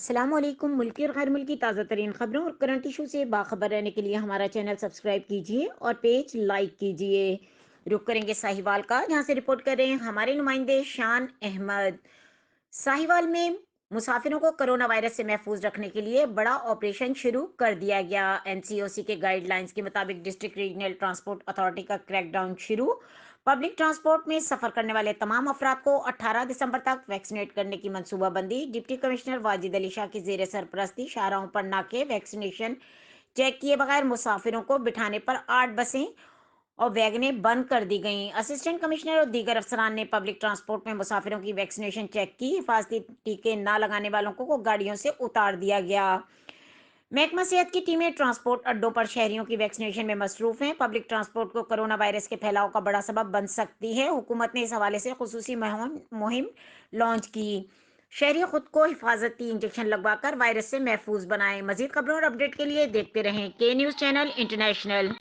अस्सलाम वालेकुम। मुल्की और गैर मुल्की ताज़ा तरीन खबरों और करंट इशू से बाखबर रहने के लिए हमारा चैनल सब्सक्राइब कीजिए और पेज लाइक कीजिए। रुक करेंगे साहिवाल का, जहां से रिपोर्ट कर रहे हैं हमारे नुमाइंदे शान अहमद। साहिवाल में मुसाफिरों को कोरोना वायरस से महफूज रखने के लिए बड़ा ऑपरेशन शुरू कर दिया गया। एनसीओसी के गाइडलाइंस के मुताबिक डिस्ट्रिक्ट रीजनल ट्रांसपोर्ट अथॉरिटी का क्रैकडाउन शुरू। पब्लिक ट्रांसपोर्ट में सफर करने वाले तमाम अफराद को 18 दिसंबर तक वैक्सीनेट करने की मंसूबाबंदी। डिप्टी कमिश्नर वाजिद अली शाह की जेर सरपरस्ती शाहराहों पर नाके वैक्सीनेशन चेक किए बगैर मुसाफिरों को बिठाने पर 8 बसें और वैगनें बंद कर दी गईं। असिस्टेंट कमिश्नर और दीगर अफसरान ने पब्लिक ट्रांसपोर्ट में मुसाफिरों की वैक्सीनेशन चेक की। हिफाजती टीके ना लगाने वालों को गाड़ियों से उतार दिया गया। महकमा सेहत की टीमें ट्रांसपोर्ट अड्डों पर शहरियों की वैक्सीनेशन में मसरूफ हैं। पब्लिक ट्रांसपोर्ट को कोरोना वायरस के फैलाव का बड़ा सबब बन सकती है। हुकूमत ने इस हवाले से खुसूसी मुहिम लॉन्च की। शहरी खुद को हिफाजती इंजेक्शन लगवाकर वायरस से महफूज बनाएं। मजीद खबरों और अपडेट के लिए देखते रहें के न्यूज़ चैनल इंटरनेशनल।